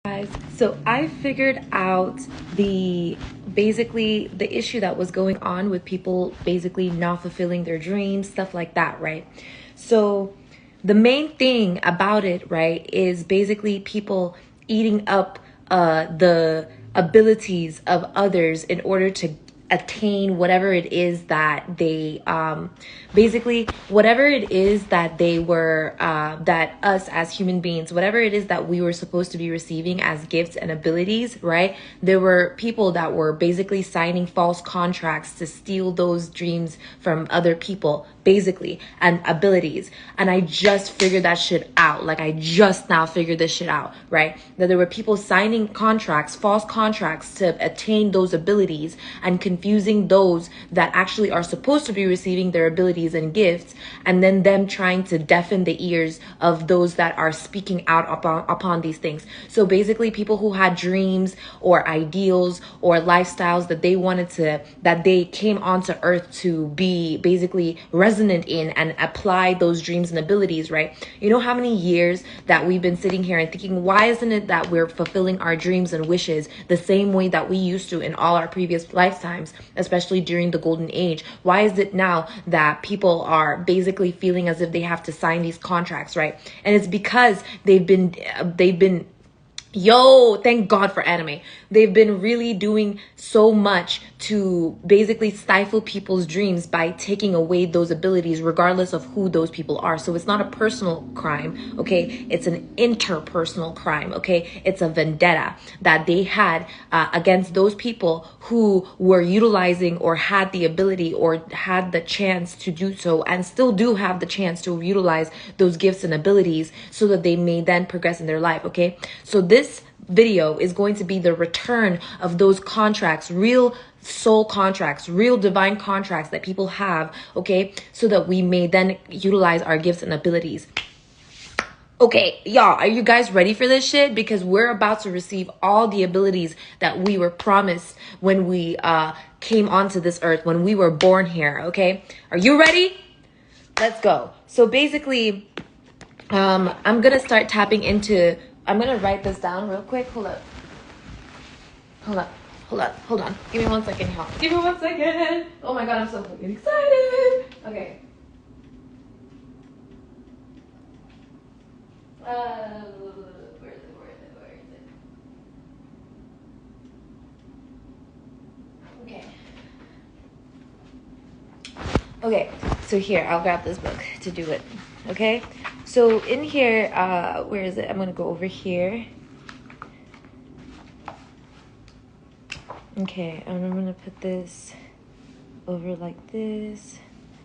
Guys, so I figured out basically the issue that was going on with people basically not fulfilling their dreams, stuff like that, right? So the main thing about it, right, is basically people eating up the abilities of others in order to attain whatever it is that they basically whatever it is that they were that us as human beings, whatever it is that we were supposed to be receiving as gifts and abilities, right? There were people that were basically signing false contracts to steal those dreams from other people, basically, and abilities. And I just figured that shit out. Like, I just now figured this shit out, right? That there were people signing contracts, false contracts, to attain those abilities, and confusing those that actually are supposed to be receiving their abilities and gifts, and then them trying to deafen the ears of those that are speaking out upon these things. So basically, people who had dreams or ideals or lifestyles that they wanted to, that they came onto earth to be basically resonant in and apply those dreams and abilities, right? You know how many years that we've been sitting here and thinking, why isn't it that we're fulfilling our dreams and wishes the same way that we used to in all our previous lifetimes, especially during the golden age? Why is it now that people are basically feeling as if they have to sign these contracts, right? And it's because they've been thank God for anime. They've been really doing so much to basically stifle people's dreams by taking away those abilities, regardless of who those people are. So it's not a personal crime, okay? It's an interpersonal crime, okay? It's a vendetta that they had against those people who were utilizing or had the ability or had the chance to do so, and still do have the chance to utilize those gifts and abilities so that they may then progress in their life, okay? So this video is going to be the return of those contracts, real soul contracts, real divine contracts that people have, okay? So that we may then utilize our gifts and abilities. Okay, y'all, are you guys ready for this shit? Because we're about to receive all the abilities that we were promised when we came onto this earth, when we were born here, okay? Are you ready? Let's go. So basically, I'm gonna start tapping into, I'm gonna write this down real quick. Hold on. Give me 1 second, y'all. Give me 1 second. Oh my God, I'm so fucking excited. Okay. Where is it? Okay, so here, I'll grab this book to do it, okay? So in here, where is it? I'm gonna go over here. Okay, and I'm gonna put this over like this.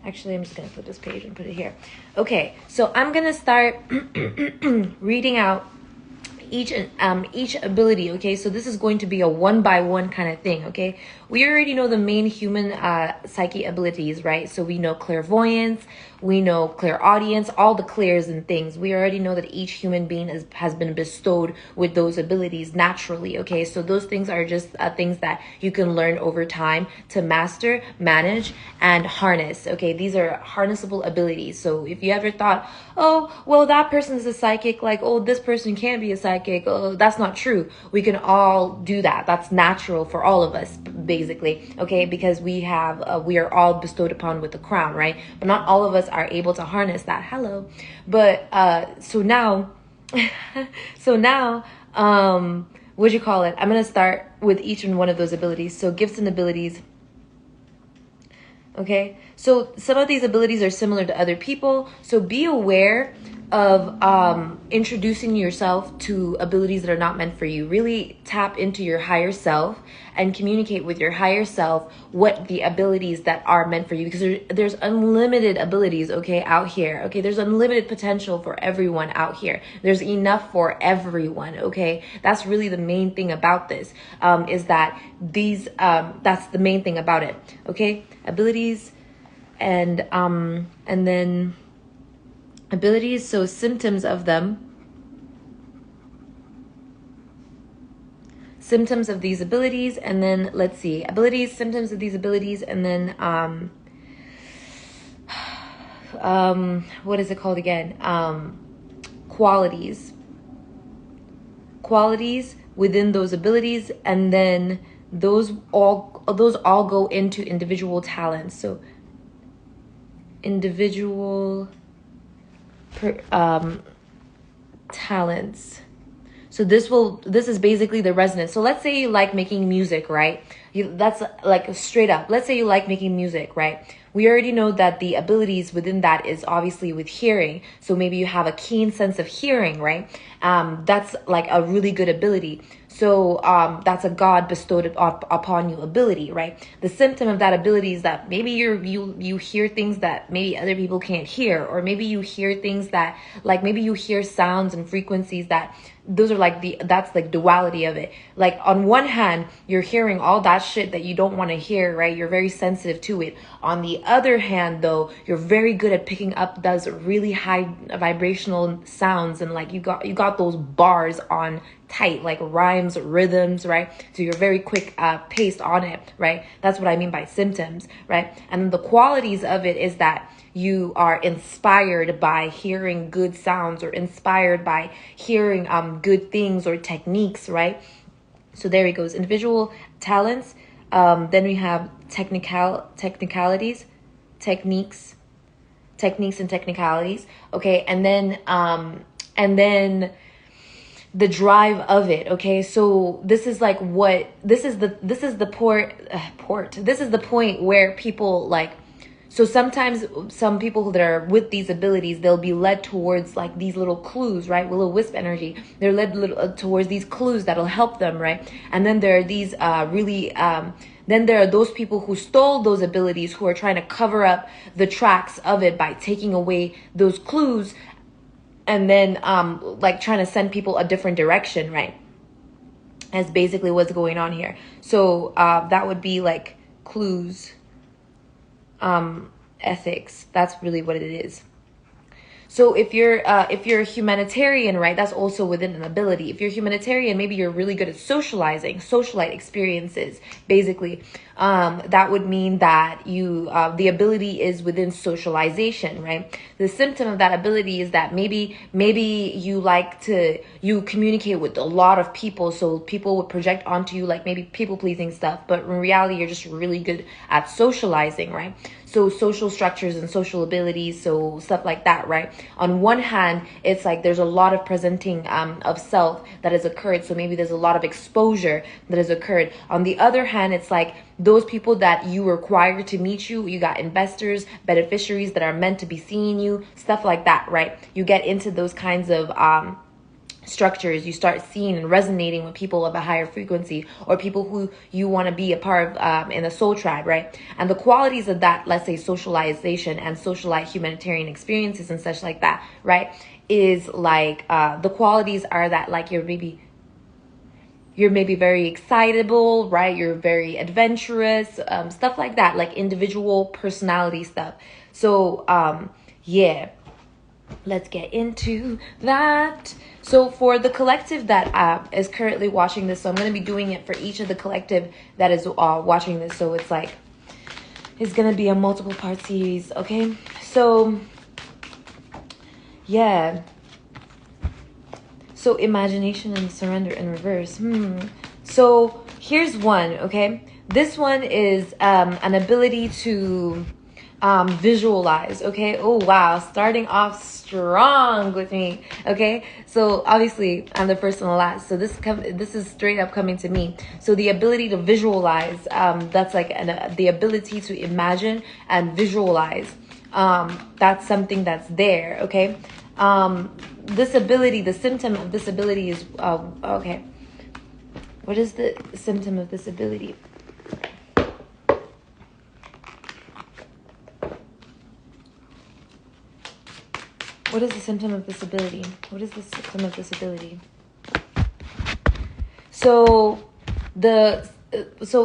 Actually, I'm just gonna put this page and put it here. Okay, so I'm gonna start reading out each ability, okay? So this is going to be a one-by-one kind of thing, okay? We already know the main human psyche abilities, right? So we know clairvoyance, we know clairaudience, all the clairs and things. We already know that each human being has been bestowed with those abilities naturally, okay? So those things are just things that you can learn over time to master, manage, and harness, okay? These are harnessable abilities. So if you ever thought, oh, well, that person is a psychic, like, oh, this person can't be a psychic, oh, that's not true. We can all do that. That's natural for all of us, basically, okay? Because we are all bestowed upon with the crown, right? But not all of us are able to harness that. Hello. But so now what'd you call it? I'm gonna start with each and one of those abilities. So gifts and abilities. Okay, so some of these abilities are similar to other people, so be aware of introducing yourself to abilities that are not meant for you. Really tap into your higher self and communicate with your higher self what the abilities that are meant for you, because there's unlimited abilities, okay, out here, okay? There's unlimited potential for everyone out here. There's enough for everyone, okay? That's really the main thing about this, is that that's the main thing about it, okay? Abilities and then abilities, so symptoms of them. Symptoms of these abilities, and then let's see, abilities, symptoms of these abilities, and then what is it called again? Qualities. qualities within those abilities, and then those all go into individual talents. So individual talents. So this is basically the resonance. So let's say you like making music, right? That's like straight up. Let's say you like making music, right? We already know that the abilities within that is obviously with hearing. So maybe you have a keen sense of hearing, right? That's like a really good ability. So that's a God bestowed upon you ability, right? The symptom of that ability is that maybe you hear things that maybe other people can't hear, or maybe you hear things that, like, maybe you hear sounds and frequencies that, those are like that's like duality of it. Like on one hand, you're hearing all that shit that you don't want to hear, right? You're very sensitive to it. On the other hand, though, you're very good at picking up those really high vibrational sounds, and like you got those bars on tight, like rhymes, rhythms, right? So you're very quick paced on it, right? That's what I mean by symptoms, right? And the qualities of it is that you are inspired by hearing good sounds, or inspired by hearing good things or techniques, right? So there it goes. Individual talents. Then we have technicalities, techniques and technicalities. Okay, and then the drive of it. Okay, so this is like this is the point where people like. So sometimes some people that are with these abilities, they'll be led towards like these little clues, right? Will-o-wisp energy. They're led towards these clues that'll help them, right? And then there are these then there are those people who stole those abilities, who are trying to cover up the tracks of it by taking away those clues, and then like trying to send people a different direction, right? That's basically what's going on here. So that would be like clues. Ethics. That's really what it is. So if you're a humanitarian, right, that's also within an ability. If you're humanitarian, maybe you're really good at socializing, socialite experiences, basically. That would mean that you, the ability is within socialization, right? The symptom of that ability is that maybe you communicate with a lot of people, so people would project onto you like maybe people pleasing stuff, but in reality, you're just really good at socializing, right? So social structures and social abilities, so stuff like that, right? On one hand, it's like there's a lot of presenting of self that has occurred. So maybe there's a lot of exposure that has occurred. On the other hand, it's like those people that you require to meet you, you got investors, beneficiaries that are meant to be seeing you, stuff like that, right? You get into those kinds of structures. You start seeing and resonating with people of a higher frequency, or people who you want to be a part of in the soul tribe, right? And the qualities of that, let's say socialization and socialite humanitarian experiences and such like that, right, is like the qualities are that like you're maybe very excitable, right? You're very adventurous, stuff like that, like individual personality stuff. So yeah, let's get into that. So for the collective that is currently watching this, so I'm going to be doing it for each of the collective that is watching this. So it's like, it's going to be a multiple part series. Okay. So yeah. So imagination and surrender in reverse. So here's one. Okay. This one is an ability to visualize. Okay. Oh wow, starting off strong with me. Okay, so obviously I'm the first and the last, so this is straight up coming to me. So the ability to visualize, that's like the ability to imagine and visualize, that's something that's there. Okay, this ability, the symptom of this ability is okay, what is the symptom of this ability? What is the symptom of this ability? What is the symptom of this ability? So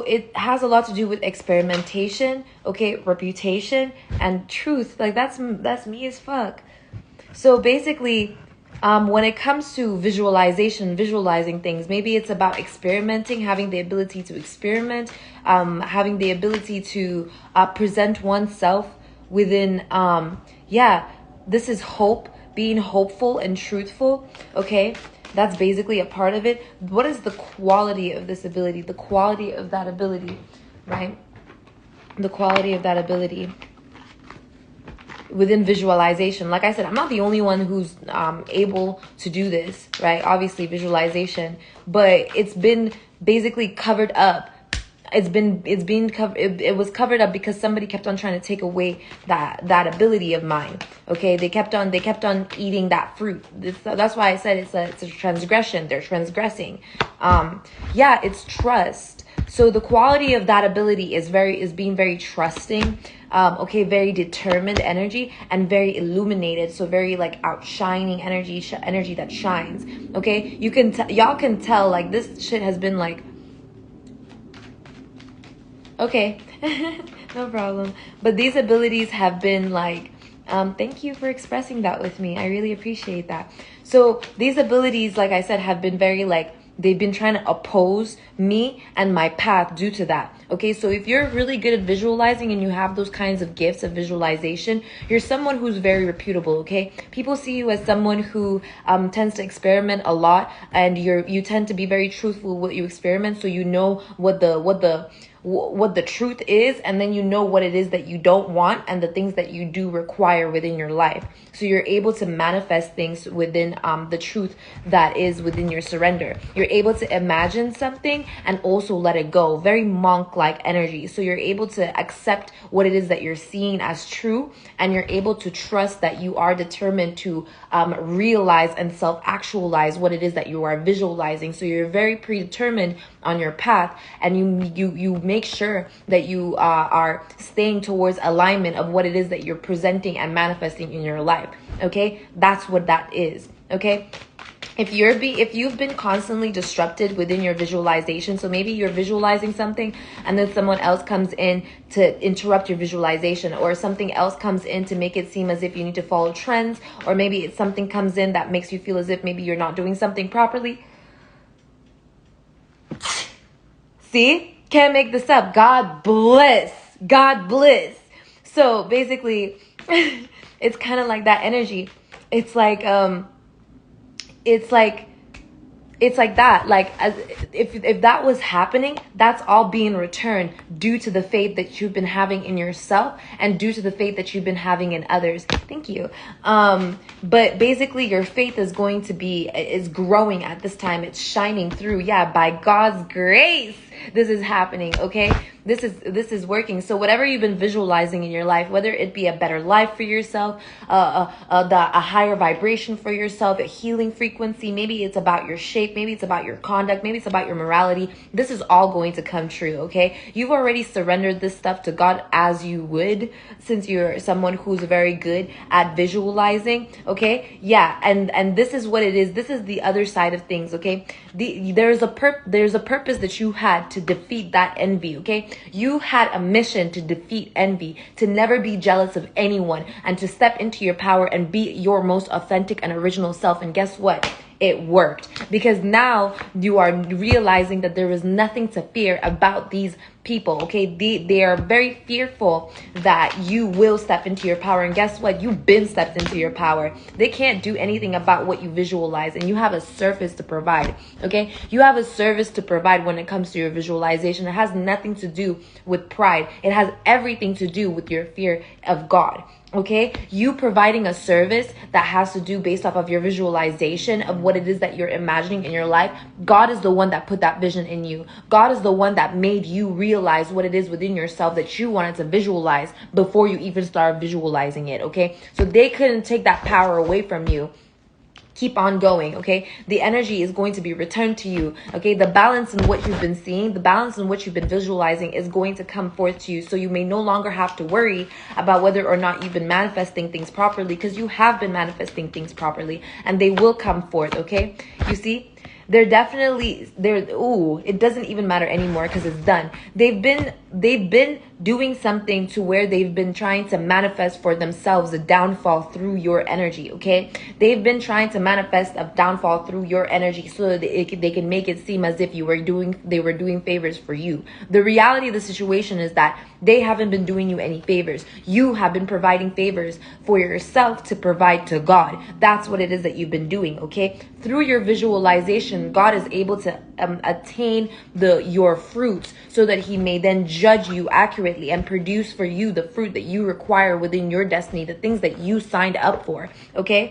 it has a lot to do with experimentation, okay, reputation and truth. Like that's me as fuck. So basically, when it comes to visualizing things, maybe it's about experimenting, having the ability to experiment, having the ability to present oneself within, this is hope, being hopeful and truthful, okay? That's basically a part of it. What is the quality of this ability? The quality of that ability, right? The quality of that ability within visualization. Like I said, I'm not the only one who's able to do this, right? Obviously visualization, but it's been basically covered up. It was covered up because somebody kept on trying to take away that ability of mine. Okay, they kept on eating that fruit. That's why I said it's a transgression. They're transgressing. Yeah, it's trust. So the quality of that ability is being very trusting. Okay, very determined energy, and very illuminated. So very like outshining energy that shines. Okay, y'all can tell like this shit has been like. Okay, no problem. But these abilities have been like, thank you for expressing that with me. I really appreciate that. So these abilities, like I said, have been very like, they've been trying to oppose me and my path due to that. Okay, so if you're really good at visualizing and you have those kinds of gifts of visualization, you're someone who's very reputable. Okay, people see you as someone who tends to experiment a lot, and you tend to be very truthful with what you experiment, so you know what the truth is, and then you know what it is that you don't want and the things that you do require within your life. So you're able to manifest things within the truth that is within your surrender. You're able to imagine something and also let it go. Very monk-like energy. So you're able to accept what it is that you're seeing as true, and you're able to trust that you are determined to realize and self-actualize what it is that you are visualizing. So you're very predetermined on your path, and you make sure that you are staying towards alignment of what it is that you're presenting and manifesting in your life. Okay, that's what that is. Okay, if you've been constantly disrupted within your visualization, so maybe you're visualizing something and then someone else comes in to interrupt your visualization, or something else comes in to make it seem as if you need to follow trends, or maybe it's something comes in that makes you feel as if maybe you're not doing something properly. See? Can't make this up. God bless. God bless. So basically, it's kind of like that energy. It's like that. Like, as if that was happening, that's all being returned due to the faith that you've been having in yourself, and due to the faith that you've been having in others. Thank you. But basically your faith is growing at this time. It's shining through. Yeah, by God's grace, this is happening. Okay, this is working. So whatever you've been visualizing in your life, whether it be a better life for yourself, a higher vibration for yourself, a healing frequency, maybe it's about your shape, maybe it's about your conduct, maybe it's about your morality, this is all going to come true. Okay, you've already surrendered this stuff to God, as you would, since you're someone who's very good at visualizing. Okay, yeah, and this is what it is. This is the other side of things. Okay, there's a purpose that you had to defeat that envy. Okay, you had a mission to defeat envy, to never be jealous of anyone, and to step into your power and be your most authentic and original self. And guess what? It worked, because now you are realizing that there is nothing to fear about these people. Okay, they are very fearful that you will step into your power, and guess what? You've been stepped into your power. They can't do anything about what you visualize, and you have a service to provide. Okay, you have a service to provide when it comes to your visualization. It has nothing to do with pride. It has everything to do with your fear of God. Okay, you providing a service that has to do based off of your visualization of what it is that you're imagining in your life. God is the one that put that vision in you. God is the one that made you realize what it is within yourself that you wanted to visualize before you even start visualizing it. Okay, so they couldn't take that power away from you. Keep on going. Okay, the energy is going to be returned to you. Okay, the balance in what you've been seeing, the balance in what you've been visualizing is going to come forth to you, so you may no longer have to worry about whether or not you've been manifesting things properly, because you have been manifesting things properly, and they will come forth. Okay, you see, they're definitely there. Ooh, it doesn't even matter anymore because it's done. They've been doing something to where they've been trying to manifest for themselves a downfall through your energy, okay? They've been trying to manifest a downfall through your energy so that they can make it seem as if they were doing favors for you. The reality of the situation is that they haven't been doing you any favors. You have been providing favors for yourself to provide to God. That's what it is that you've been doing, okay? Through your visualization, God is able to attain your fruits so that he may then judge you accurately and produce for you the fruit that you require within your destiny, the things that you signed up for, okay?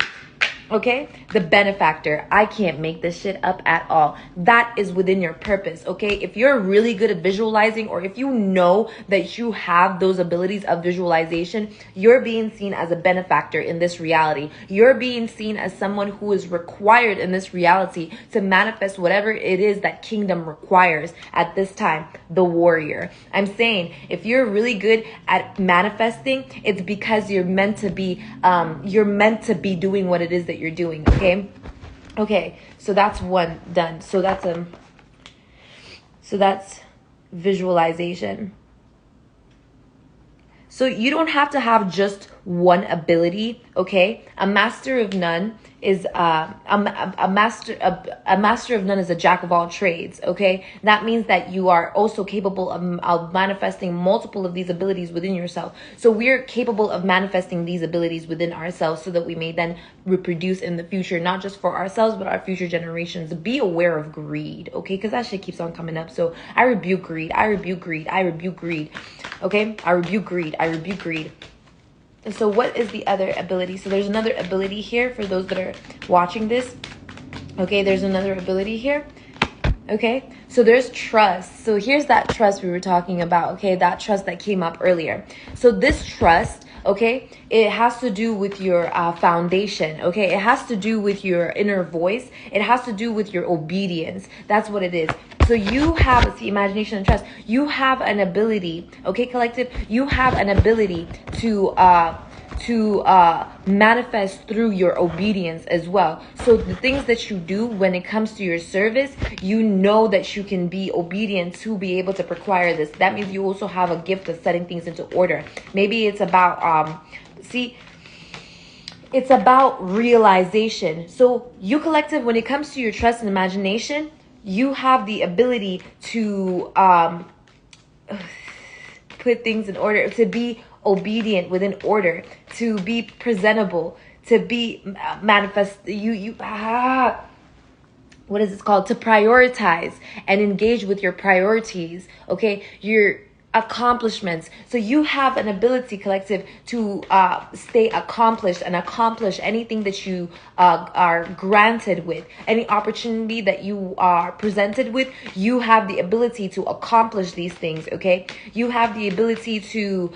Okay, the benefactor. I can't make this shit up at all. That is within your purpose, okay? If you're really good at visualizing, or if you know that you have those abilities of visualization, you're being seen as a benefactor in this reality. You're being seen as someone who is required in this reality to manifest whatever it is that kingdom requires at this time, the warrior. I'm saying if you're really good at manifesting, it's because you're meant to be doing what it is that you're doing, okay? So that's one done. So that's visualization. So you don't have to have just one ability, okay? A master of none is a master of none is a jack of all trades, okay? That means that you are also capable of manifesting multiple of these abilities within yourself. So we're capable of manifesting these abilities within ourselves so that we may then reproduce in the future, not just for ourselves, but our future generations. Be aware of greed, okay? Because that shit keeps on coming up. So I rebuke greed. I rebuke greed. I rebuke greed. Okay? I rebuke greed. I rebuke greed. And so what is the other ability? So there's another ability here for those that are watching this. Okay, there's another ability here. Okay, so there's trust. So here's that trust we were talking about. Okay, that trust that came up earlier. So this trust, okay, it has to do with your foundation. Okay, it has to do with your inner voice. It has to do with your obedience. That's what it is. So you have the imagination and trust. You have an ability, okay, collective. You have an ability to manifest through your obedience as well. So the things that you do when it comes to your service, you know that you can be obedient to be able to require this. That means you also have a gift of setting things into order. Maybe it's about it's about realization. So you collective, when it comes to your trust and imagination, you have the ability to put things in order, to be obedient within order, to be presentable, to be manifest. What is it called? To prioritize and engage with your priorities. Okay, your accomplishments. So you have an ability, collective, to stay accomplished and accomplish anything that you are granted with, any opportunity that you are presented with. You have the ability to accomplish these things. Okay, you have the ability to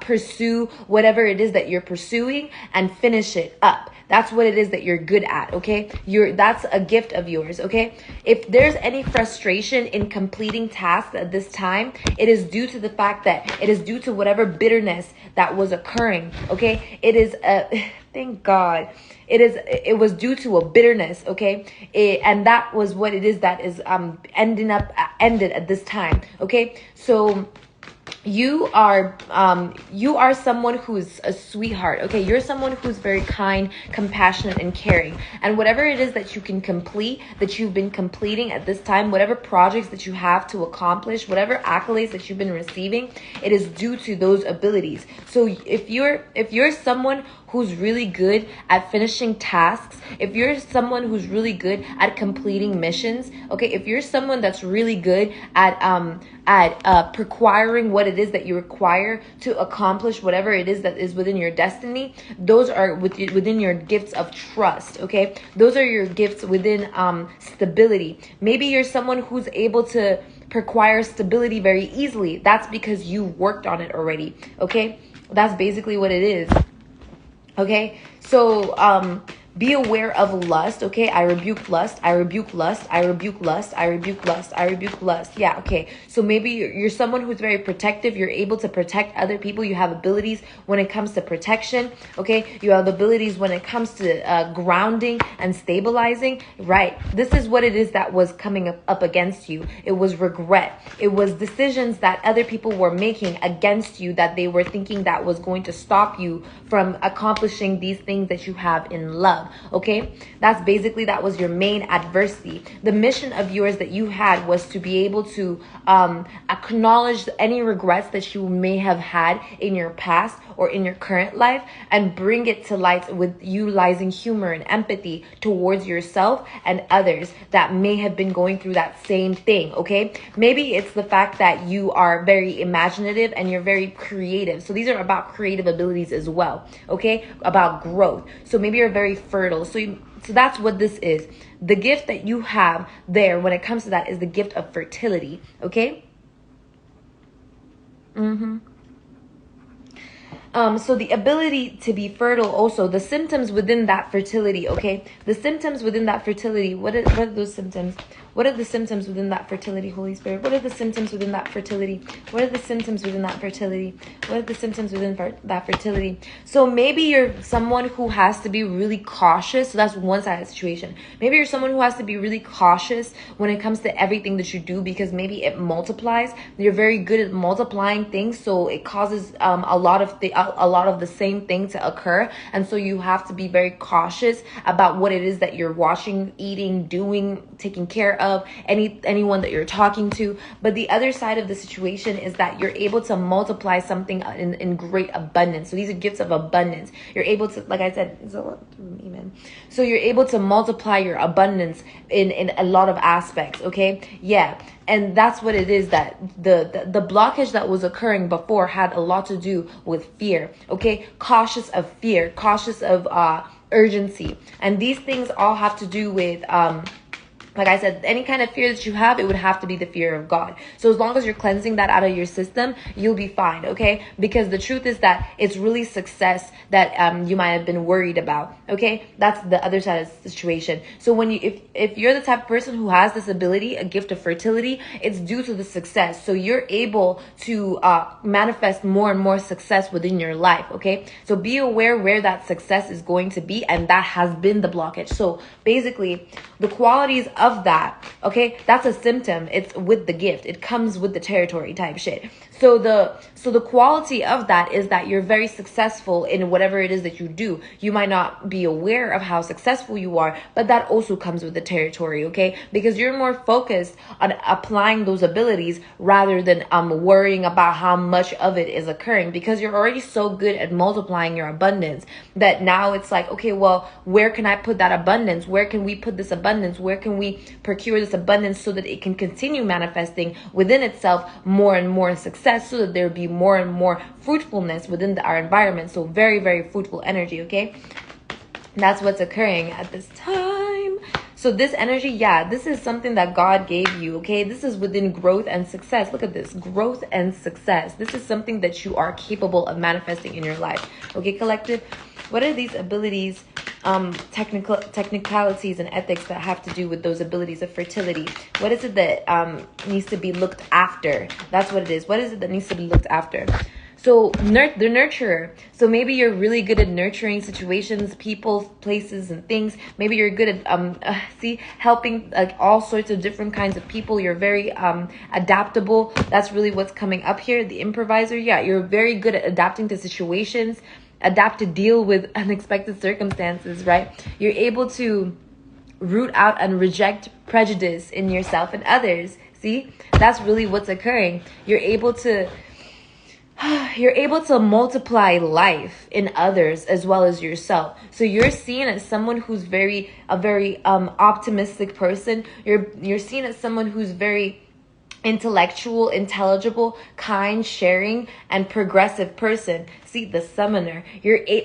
pursue whatever it is that you're pursuing and finish it up. That's what it is that you're good at, okay? That's a gift of yours, okay? If there's any frustration in completing tasks at this time, it is due to the fact that it is due to whatever bitterness that was occurring, okay? It is thank God. It was due to a bitterness, okay? And that was what it is that is ended at this time, okay? So you are someone who's a sweetheart, okay? You're someone who's very kind, compassionate, and caring. And whatever it is that you can complete, that you've been completing at this time, whatever projects that you have to accomplish, whatever accolades that you've been receiving, it is due to those abilities. So if you're someone who's really good at finishing tasks, if you're someone who's really good at completing missions, okay, if you're someone that's really good at requiring what it is that you require to accomplish whatever it is that is within your destiny, those are within your gifts of trust, okay? Those are your gifts within stability. Maybe you're someone who's able to acquire stability very easily. That's because you worked on it already, okay? That's basically what it is. Okay, so Be aware of lust, okay? I rebuke lust, I rebuke lust, I rebuke lust, I rebuke lust, I rebuke lust. Yeah, okay. So maybe you're someone who's very protective. You're able to protect other people. You have abilities when it comes to protection, okay? You have abilities when it comes to grounding and stabilizing, right? This is what it is that was coming up against you. It was regret. It was decisions that other people were making against you that they were thinking that was going to stop you from accomplishing these things that you have in love. Okay, that was your main adversity. The mission of yours that you had was to be able to acknowledge any regrets that you may have had in your past or in your current life and bring it to light with utilizing humor and empathy towards yourself and others that may have been going through that same thing. Okay, maybe it's the fact that you are very imaginative and you're very creative. So these are about creative abilities as well. Okay, about growth. So maybe you're very fertile. So that's what this is. The gift that you have there when it comes to that is the gift of fertility. Okay. So the ability to be fertile, also the symptoms within that fertility, okay? The symptoms within that fertility, what are those symptoms? What are the symptoms within that fertility, Holy Spirit? What are the symptoms within that fertility? What are the symptoms within that fertility? What are the symptoms within that fertility? So maybe you're someone who has to be really cautious. So that's one side of the situation. Maybe you're someone who has to be really cautious when it comes to everything that you do because maybe it multiplies. You're very good at multiplying things, so it causes a lot of the same thing to occur, and so you have to be very cautious about what it is that you're watching, eating, doing, taking care of, anyone that you're talking to. But the other side of the situation is that you're able to multiply something in great abundance. So these are gifts of abundance. You're able to, like I said, amen. So you're able to multiply your abundance in a lot of aspects. Okay, yeah. And that's what it is, that the blockage that was occurring before had a lot to do with fear. Okay, cautious of fear, cautious of urgency, and these things all have to do with like I said, any kind of fear that you have, it would have to be the fear of God. So as long as you're cleansing that out of your system, you'll be fine, okay? Because the truth is that it's really success that you might have been worried about, okay? That's the other side of the situation. So when if you're the type of person who has this ability, a gift of fertility, it's due to the success. So you're able to manifest more and more success within your life, okay? So be aware where that success is going to be, and that has been the blockage. So basically, the qualities of that, okay, that's a symptom. It's with the gift. It comes with the territory type shit. So the quality of that is that you're very successful in whatever it is that you do. You might not be aware of how successful you are, but that also comes with the territory, okay? Because you're more focused on applying those abilities rather than worrying about how much of it is occurring, because you're already so good at multiplying your abundance that now it's like, okay, well, where can I put that abundance? Where can we put this abundance? Where can we procure this abundance so that it can continue manifesting within itself more and more success, so that there be more and more fruitfulness within our environment. So very, very fruitful energy, okay? That's what's occurring at this time. So this energy, yeah, this is something that God gave you, okay? This is within growth and success. Look at this, growth and success. This is something that you are capable of manifesting in your life, okay, collective? What are these abilities, technicalities and ethics that have to do with those abilities of fertility? What is it that needs to be looked after? That's what it is. What is it that needs to be looked after? So the nurturer. So maybe you're really good at nurturing situations, people, places, and things. Maybe you're good at helping like all sorts of different kinds of people. You're very adaptable. That's really what's coming up here. The improviser. Yeah, you're very good at adapting to situations, adapt to deal with unexpected circumstances, right? You're able to root out and reject prejudice in yourself and others. See, that's really what's occurring. You're able to multiply life in others as well as yourself. So you're seen as someone who's a very optimistic person. You're seen as someone who's very intellectual, intelligible, kind, sharing, and progressive person. See, the summoner.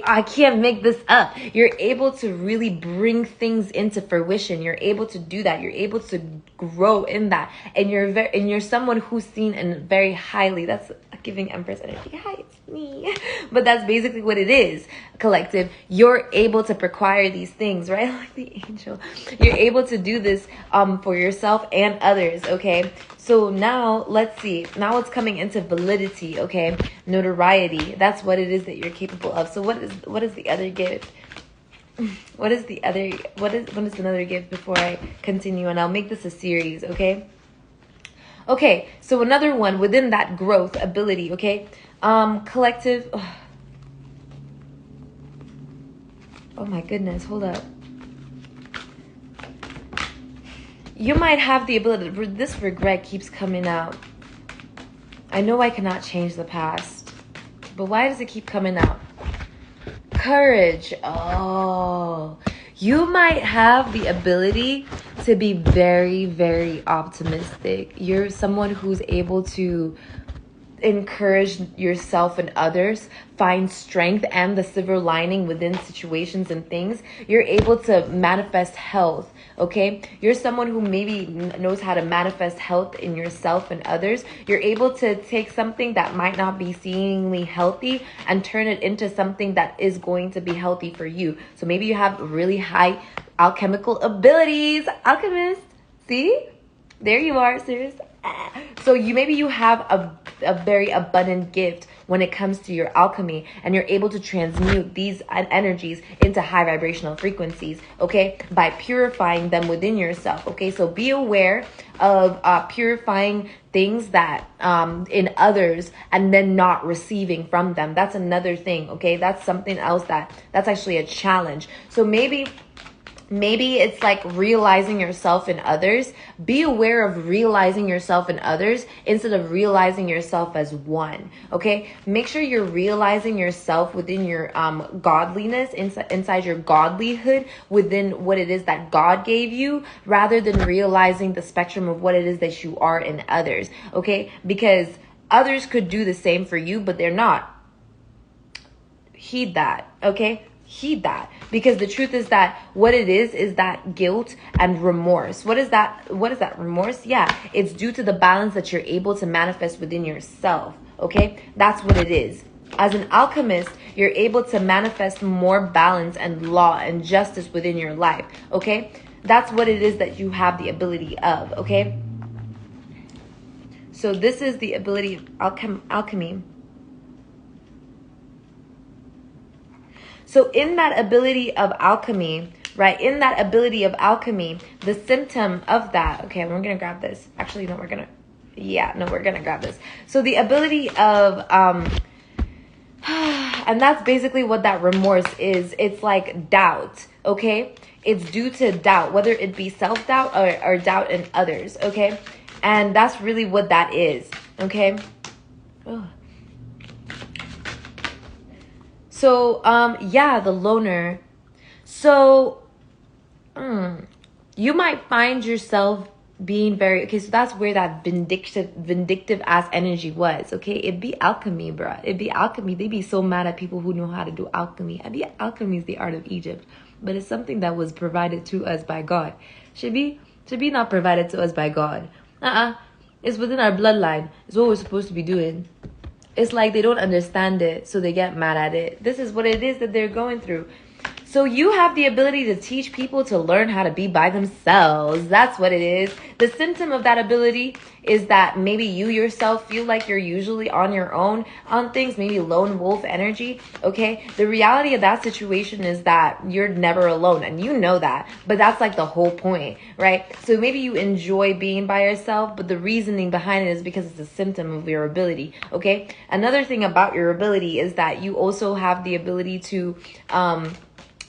I can't make this up. You're able to really bring things into fruition. You're able to do that. You're able to grow in that, and you're someone who's seen and very highly. That's giving Empress energy. Hi. But that's basically what it is, collective. You're able to acquire these things, right? Like the angel. You're able to do this for yourself and others, okay? So now, let's see. Now it's coming into validity, okay? Notoriety. That's what it is that you're capable of. So what is the other gift? What is another gift before I continue? And I'll make this a series, okay? Okay, so another one within that growth ability, okay? Collective. Oh my goodness, hold up. You might have the ability, this regret keeps coming out. I know I cannot change the past, but why does it keep coming out? Courage. Oh, you might have the ability to be very, very optimistic. You're someone who's able to encourage yourself and others, find strength and the silver lining within situations and things. You're able to manifest health, okay? You're someone who maybe knows how to manifest health in yourself and others. You're able to take something that might not be seemingly healthy and turn it into something that is going to be healthy for you. So maybe you have really high alchemical abilities. Alchemist, see? There you are, sis. So you have a very abundant gift when it comes to your alchemy, and you're able to transmute these energies into high vibrational frequencies, okay, by purifying them within yourself, okay? So be aware of purifying things that in others and then not receiving from them. That's another thing, okay? That's something else that's actually a challenge. So maybe it's like realizing yourself in others. Be aware of realizing yourself in others instead of realizing yourself as one, okay? Make sure you're realizing yourself within your godliness, inside your godlyhood, within what it is that God gave you, rather than realizing the spectrum of what it is that you are in others, okay? Because others could do the same for you, but they're not. Heed that, okay? Heed that, because the truth is that what it is that guilt and remorse. What is that remorse? Yeah, it's due to the balance that you're able to manifest within yourself, okay? That's what it is. As an alchemist, you're able to manifest more balance and law and justice within your life, okay? That's what it is that you have the ability of, okay? So this is the ability of alchemy. So in that ability of alchemy, right? In that ability of alchemy, the symptom of that, okay, we're going to grab this. Actually, no, we're going to grab this. So the ability of, and that's basically what that remorse is. It's like doubt, okay? It's due to doubt, whether it be self-doubt or doubt in others, okay? And that's really what that is, okay? Oh. So, yeah, the loner. So, you might find yourself being very, okay, so that's where that vindictive ass energy was, okay? It'd be alchemy, bruh. It'd be alchemy. They'd be so mad at people who know how to do alchemy. Alchemy is the art of Egypt, but it's something that was provided to us by God. Should be not provided to us by God. It's within our bloodline. It's what we're supposed to be doing. It's like they don't understand it, so they get mad at it. This is what it is that they're going through. So you have the ability to teach people to learn how to be by themselves. That's what it is. The symptom of that ability is that maybe you yourself feel like you're usually on your own on things, maybe lone wolf energy, okay? The reality of that situation is that you're never alone, and you know that, but that's like the whole point, right? So maybe you enjoy being by yourself, but the reasoning behind it is because it's a symptom of your ability, okay? Another thing about your ability is that you also have the ability to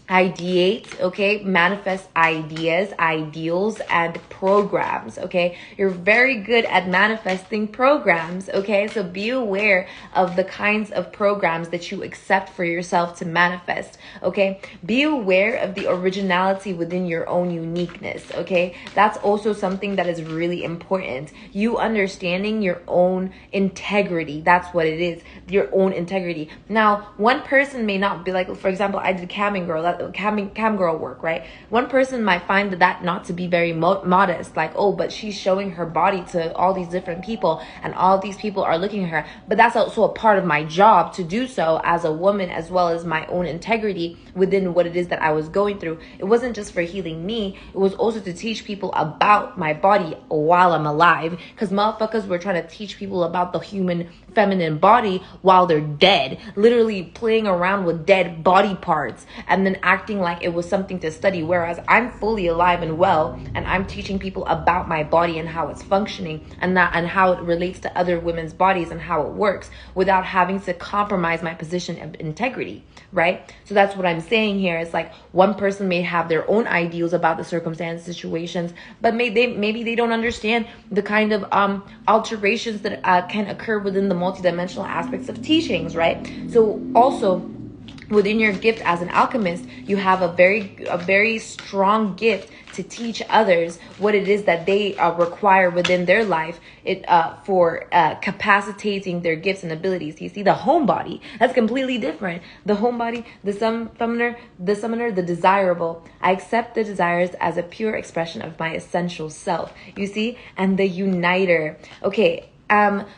ideate, okay, manifest ideas, ideals, and programs, okay? You're very good at manifesting programs, okay? So be aware of the kinds of programs that you accept for yourself to manifest, okay? Be aware of the originality within your own uniqueness, okay? That's also something that is really important. You understanding your own integrity, that's what it is, your own integrity. Now, one person may not be like, for example, I did Cabin Girl, cam girl work, right? One person might find that not to be very modest, like, oh, but she's showing her body to all these different people, and all these people are looking at her. But that's also a part of my job to do so as a woman, as well as my own integrity within what it is that I was going through. It wasn't just for healing me, it was also to teach people about my body while I'm alive, because motherfuckers were trying to teach people about the human feminine body while they're dead, literally playing around with dead body parts and then acting like it was something to study, whereas I'm fully alive and well, and I'm teaching people about my body and how it's functioning, and how it relates to other women's bodies and how it works, without having to compromise my position of integrity, right? So that's what I'm saying here. It's like one person may have their own ideals about the circumstances, situations, but maybe they don't understand the kind of alterations that can occur within the multidimensional aspects of teachings, right? So also within your gift as an alchemist, you have a very strong gift to teach others what it is that they require within their life for capacitating their gifts and abilities. You see, the homebody, that's completely different. The homebody, the summoner, the desirable. I accept the desires as a pure expression of my essential self. You see, and the uniter. Okay,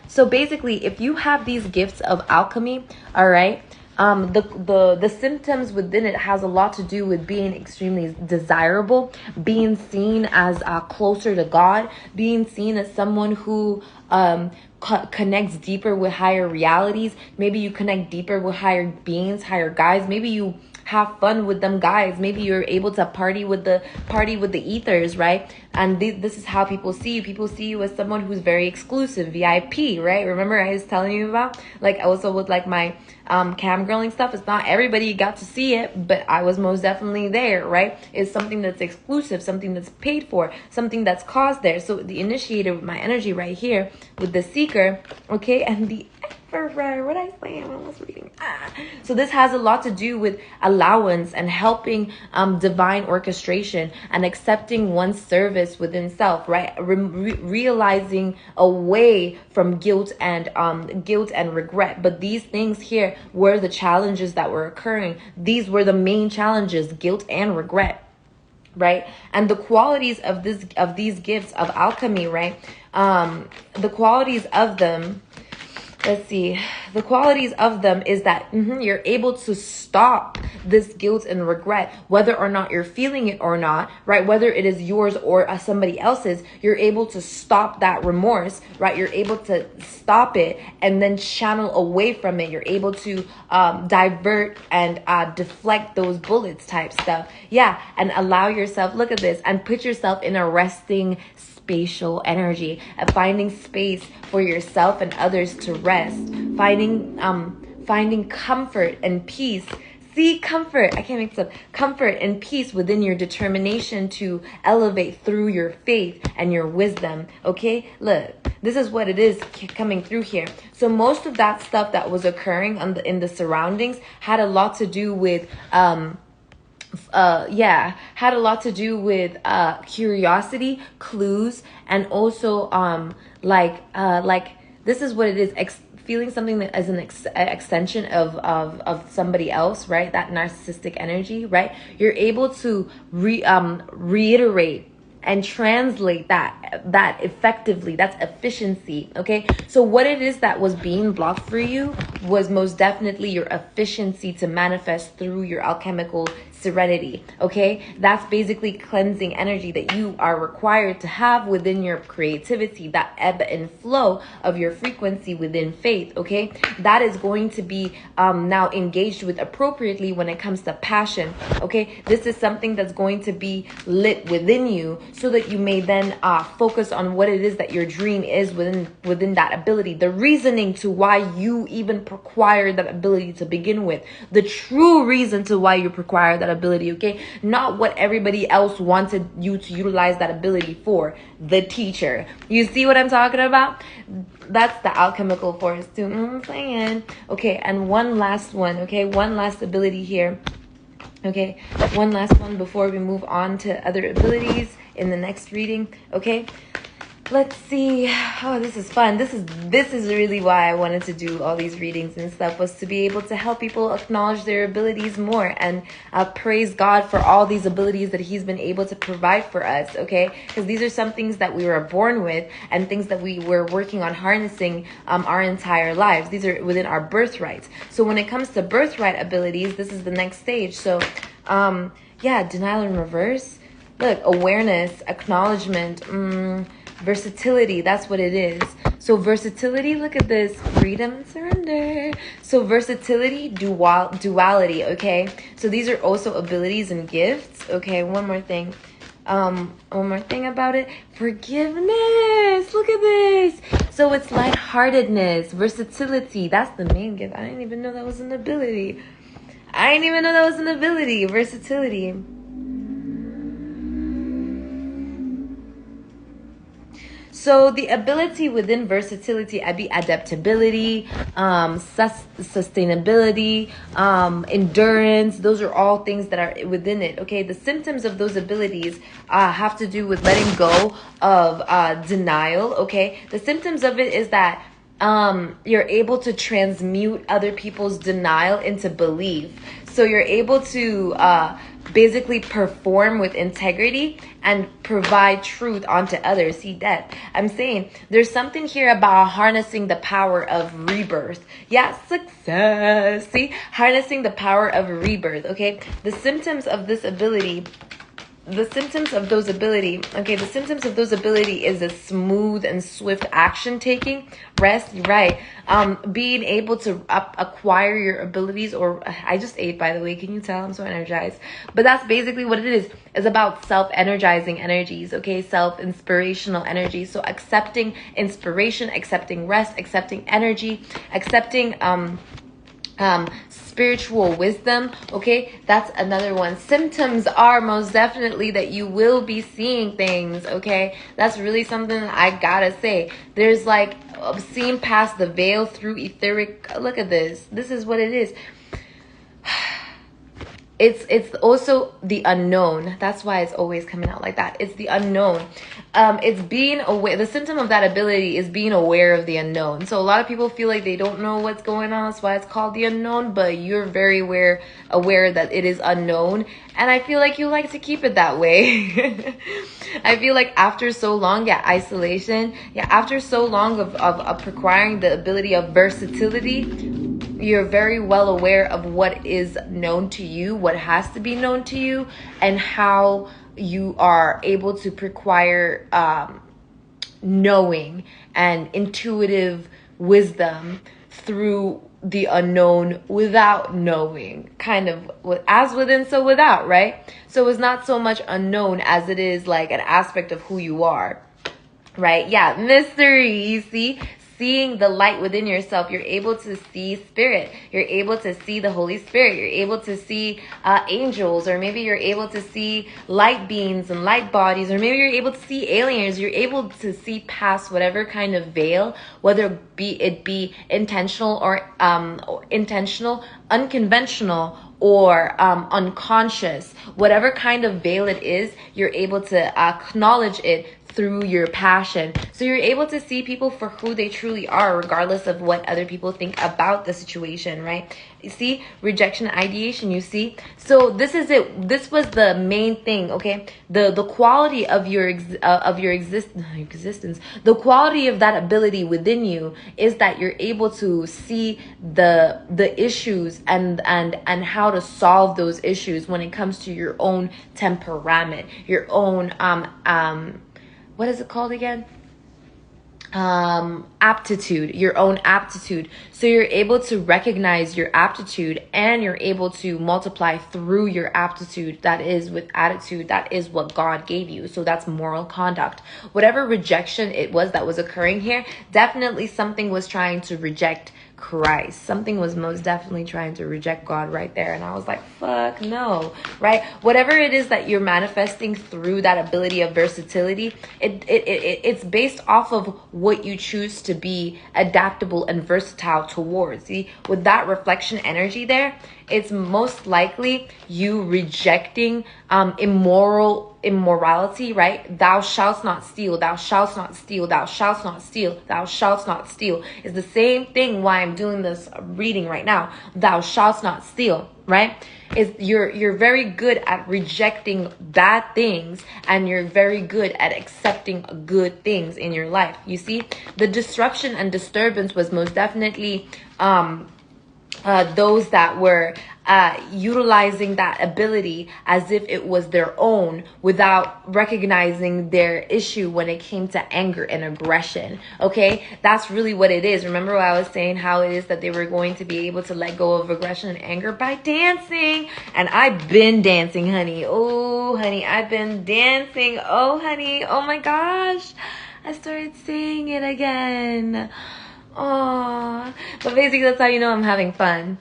so basically, if you have these gifts of alchemy, all right, the symptoms within it has a lot to do with being extremely desirable, being seen as closer to God, being seen as someone who connects deeper with higher realities. Maybe you connect deeper with higher beings, higher guides. Maybe you have fun with them guys. Maybe you're able to party with the ethers, right? And this is how people see you. People see you as someone who's very exclusive, VIP, right? Remember I was telling you about, like, also with like my cam girling stuff, it's not everybody got to see it, but I was most definitely there, right? It's something that's exclusive, something that's paid for, something that's caused there. So the initiator with my energy right here with the seeker, okay, and the emperor, what I say, I'm almost reading. So this has a lot to do with allowance and helping divine orchestration and accepting one's service within self, right? Realizing away from guilt and regret. But these things here were the challenges that were occurring. These were the main challenges, guilt and regret, right? And the qualities of these gifts of alchemy, right? The qualities of them, let's see, the qualities of them is that you're able to stop this guilt and regret, whether or not you're feeling it or not, right? Whether it is yours or somebody else's, you're able to stop that remorse, right? You're able to stop it and then channel away from it. You're able to divert and deflect those bullets type stuff. Yeah, and allow yourself, look at this, and put yourself in a resting spatial energy, finding space for yourself and others to rest, finding comfort and peace. See, comfort, I can't make this up. Comfort and peace within your determination to elevate through your faith and your wisdom. Okay, look, this is what it is coming through here. So most of that stuff that was occurring in the surroundings had a lot to do with curiosity, clues, and also this is what it is, feeling something that is an extension of somebody else, right? That narcissistic energy, right? You're able to reiterate and translate that effectively. That's efficiency. Okay, so what it is that was being blocked for you was most definitely your efficiency to manifest through your alchemical serenity. Okay, that's basically cleansing energy that you are required to have within your creativity, that ebb and flow of your frequency within faith. Okay, that is going to be now engaged with appropriately when it comes to passion. Okay, this is something that's going to be lit within you, so that you may then focus on what it is that your dream is within that ability, the reasoning to why you even require that ability to begin with, the true reason to why you require that ability. Okay, not what everybody else wanted you to utilize that ability for, the teacher. You see what I'm talking about? That's the alchemical force too. I'm saying. Okay, and one last one. Okay, one last ability here. Okay, one last one before we move on to other abilities in the next reading. Okay, Let's see. Oh, this is fun. This is really why I wanted to do all these readings and stuff, was to be able to help people acknowledge their abilities more and praise God for all these abilities that He's been able to provide for us, okay? Because these are some things that we were born with and things that we were working on harnessing our entire lives. These are within our birthrights. So when it comes to birthright abilities, this is the next stage. So, yeah, denial in reverse. Look, awareness, acknowledgement, versatility, that's what it is. So versatility, look at this, freedom and surrender. So versatility, duality, okay? So these are also abilities and gifts, okay? One more thing about it, forgiveness, look at this. So it's lightheartedness, versatility, that's the main gift. I didn't even know that was an ability. Versatility. So the ability within versatility, I'd be adaptability, sustainability, endurance. Those are all things that are within it. Okay, the symptoms of those abilities have to do with letting go of denial. Okay, the symptoms of it is that you're able to transmute other people's denial into belief. So you're able to basically perform with integrity and provide truth onto others. See that? I'm saying there's something here about harnessing the power of rebirth. Yeah, success. See, harnessing the power of rebirth. Okay, the symptoms of this ability. The symptoms of those ability is a smooth and swift action taking, rest, right? Being able to acquire your abilities, or I just ate, by the way, can you tell I'm so energized? But that's basically what it is. It's about self-energizing energies, okay? Self-inspirational energies. So accepting inspiration, accepting rest, accepting energy, accepting spiritual wisdom, okay? That's another one. Symptoms are most definitely that you will be seeing things, okay? That's really something that I gotta say. There's like seeing past the veil through etheric. Look at this. This is what it is. It's also the unknown. That's why it's always coming out like that. It's the unknown. It's being aware. The symptom of that ability is being aware of the unknown. So a lot of people feel like they don't know what's going on. That's why it's called the unknown. But you're very aware that it is unknown. And I feel like you like to keep it that way. I feel like after so long, isolation. After so long of acquiring the ability of versatility, you're very well aware of what is known to you, what has to be known to you, and how you are able to acquire knowing and intuitive wisdom through the unknown without knowing, kind of as within, so without, right? So it's not so much unknown as it is like an aspect of who you are, right? Yeah, mystery, you see? Seeing the light within yourself, you're able to see spirit. You're able to see the Holy Spirit. You're able to see angels, or maybe you're able to see light beings and light bodies, or maybe you're able to see aliens. You're able to see past whatever kind of veil, whether it be intentional or unconventional, or unconscious, whatever kind of veil it is, you're able to acknowledge it through your passion. So you're able to see people for who they truly are, regardless of what other people think about the situation, right? You see, rejection, ideation, you see? So this is it. This was the main thing, okay? The quality of your existence, the quality of that ability within you is that you're able to see the issues and how to solve those issues when it comes to your own temperament, your own what is it called again? Aptitude, your own aptitude. So you're able to recognize your aptitude, and you're able to multiply through your aptitude. That is with attitude. That is what God gave you. So that's moral conduct. Whatever rejection it was that was occurring here, definitely something was trying to reject Christ. Something was most definitely trying to reject God right there. And I was like, fuck no, right? Whatever it is that you're manifesting through that ability of versatility, it's based off of what you choose to be adaptable and versatile towards. See, with that reflection energy there, it's most likely you rejecting immoral immorality, right? Thou shalt not steal, thou shalt not steal, thou shalt not steal, thou shalt not steal. Is the same thing why I'm doing this reading right now. Thou shalt not steal, right? Is you're very good at rejecting bad things, and you're very good at accepting good things in your life. You see, the disruption and disturbance was most definitely those that were utilizing that ability as if it was their own, without recognizing their issue when it came to anger and aggression. Okay, that's really what it is. Remember what I was saying, how it is that they were going to be able to let go of aggression and anger by dancing. And I've been dancing, honey. Oh, honey, I've been dancing. Oh, honey. Oh my gosh, I started saying it again. Oh, but basically that's how you know I'm having fun.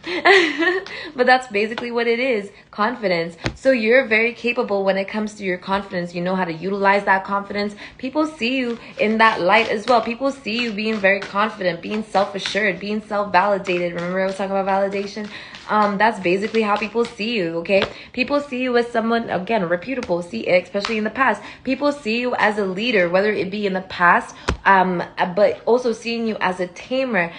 But that's basically what it is. Confidence. So you're very capable when it comes to your confidence. You know how to utilize that confidence. People see you in that light as well. People see you being very confident, being self-assured, being self-validated. Remember I was talking about validation? That's basically how people see you, okay? People see you as someone, again, reputable, especially in the past. People see you as a leader, whether it be in the past, but also seeing you as a tamer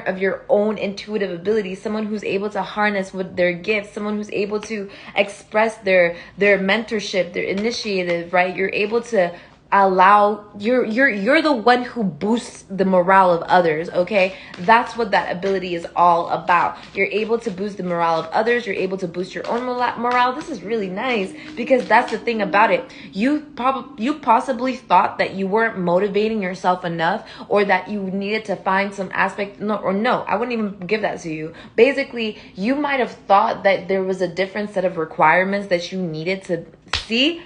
of your own intuitive ability, someone who's able to harness with their gifts, someone who's able to express their mentorship, their initiative, right? You're able to allow, you're the one who boosts the morale of others, okay? That's what that ability is all about. You're able to boost the morale of others. You're able to boost your own morale. This is really nice, because that's the thing about it. You possibly thought that you weren't motivating yourself enough, or that you needed to find some aspect. No, I wouldn't even give that to you. Basically, you might have thought that there was a different set of requirements that you needed to see.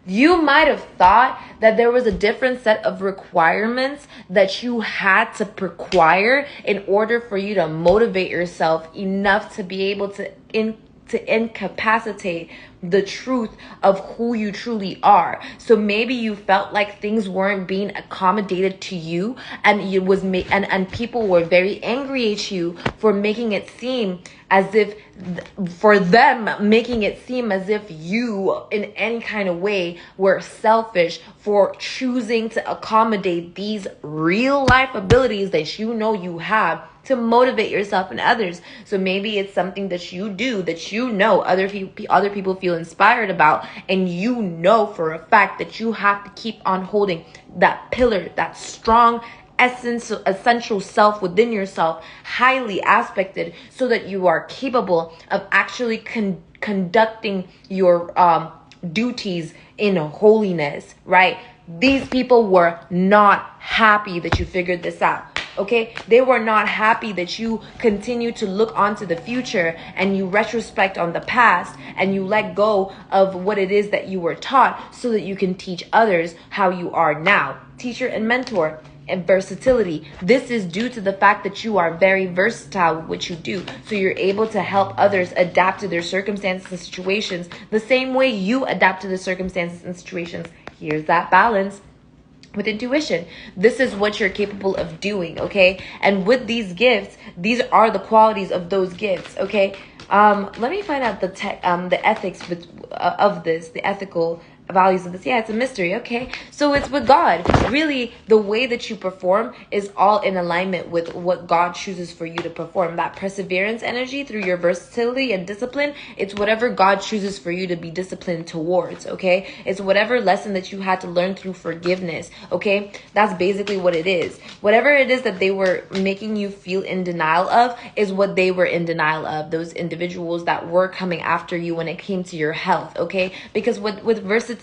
You might have thought that there was a different set of requirements that you had to require in order for you to motivate yourself enough to be able to incapacitate the truth of who you truly are. So maybe you felt like things weren't being accommodated to you, and it was and people were very angry at you for making it seem as if you in any kind of way were selfish for choosing to accommodate these real life abilities that you know you have to motivate yourself and others. So maybe it's something that you do that you know other people feel inspired about, and you know for a fact that you have to keep on holding that pillar, that strong essential self within yourself, highly aspected, so that you are capable of actually conducting your duties in holiness, right? These people were not happy that you figured this out. Okay, they were not happy that you continue to look onto the future and you retrospect on the past and you let go of what it is that you were taught, so that you can teach others how you are now. Teacher and mentor and versatility. This is due to the fact that you are very versatile with what you do. So you're able to help others adapt to their circumstances and situations the same way you adapt to the circumstances and situations. Here's that balance. With intuition, this is what you're capable of doing, okay? And with these gifts, these are the qualities of those gifts, okay? Let me find out the ethics of this, the ethical values of this. Yeah, it's a mystery. Okay, so it's with God. Really, the way that you perform is all in alignment with what God chooses for you to perform. That perseverance energy through your versatility and discipline, it's whatever God chooses for you to be disciplined towards. Okay, it's whatever lesson that you had to learn through forgiveness. Okay, that's basically what it is. Whatever it is that they were making you feel in denial of is what they were in denial of. Those individuals that were coming after you when it came to your health. Okay, because with versatility,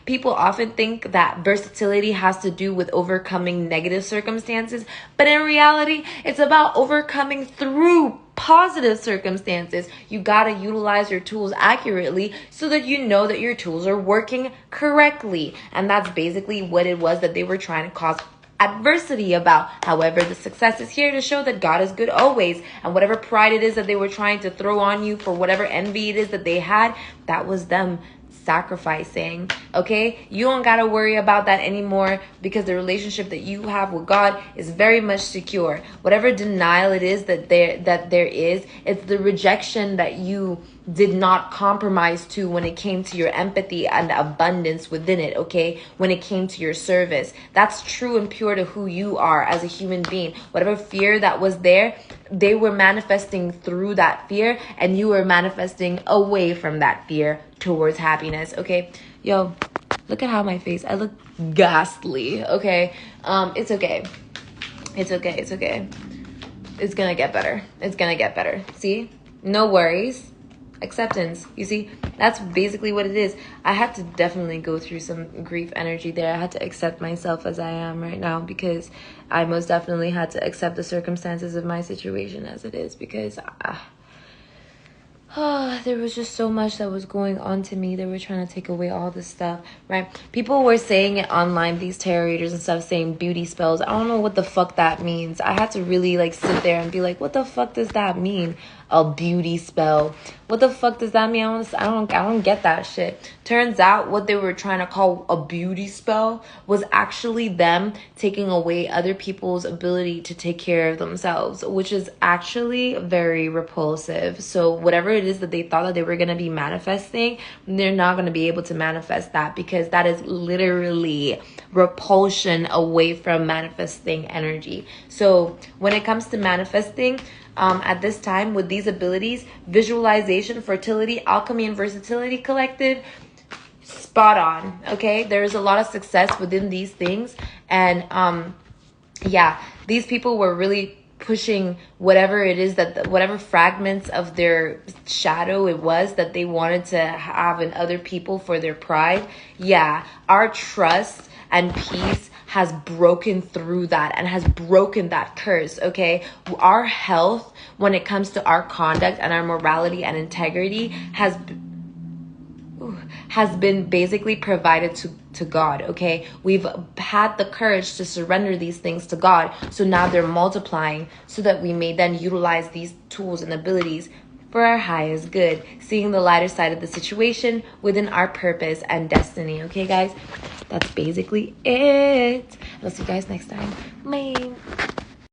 people often think that versatility has to do with overcoming negative circumstances, but in reality, it's about overcoming through positive circumstances. You got to utilize your tools accurately so that you know that your tools are working correctly. And that's basically what it was that they were trying to cause adversity about. However, the success is here to show that God is good always, and whatever pride it is that they were trying to throw on you for whatever envy it is that they had, that was them sacrificing, okay? You don't got to worry about that anymore because the relationship that you have with God is very much secure. Whatever denial it is that there is, it's the rejection that you did not compromise to when it came to your empathy and abundance within it, okay? When it came to your service. That's true and pure to who you are as a human being. Whatever fear that was there, they were manifesting through that fear, and you were manifesting away from that fear towards happiness, okay? Yo, look at how my face, I look ghastly, okay? It's okay. It's okay. It's okay. It's gonna get better. It's gonna get better. See? No worries. Acceptance. You see, that's basically what it is. I had to definitely go through some grief energy there. I had to accept myself as I am right now, because I most definitely had to accept the circumstances of my situation as it is, because there was just so much that was going on to me. They were trying to take away all this stuff, right? People were saying it online, these tarot readers and stuff, saying beauty spells. I don't know what the fuck that means. I had to really like sit there and be like, what the fuck does that mean? A beauty spell. What the fuck does that mean? I don't get that shit. Turns out what they were trying to call a beauty spell was actually them taking away other people's ability to take care of themselves, which is actually very repulsive. So whatever it is that they thought that they were going to be manifesting, they're not going to be able to manifest that, because that is literally repulsion away from manifesting energy. So when it comes to manifesting, at this time with these abilities, visualization, fertility, alchemy, and versatility collective, spot on. Okay, there's a lot of success within these things, and yeah, these people were really pushing whatever it is that whatever fragments of their shadow it was that they wanted to have in other people for their pride. Yeah, our trust and peace has broken through that and has broken that curse, okay? Our health when it comes to our conduct and our morality and integrity has been basically provided to God, okay? We've had the courage to surrender these things to God, so now they're multiplying so that we may then utilize these tools and abilities for our highest good, seeing the lighter side of the situation within our purpose and destiny. Okay, guys? That's basically it. I'll see you guys next time. Bye.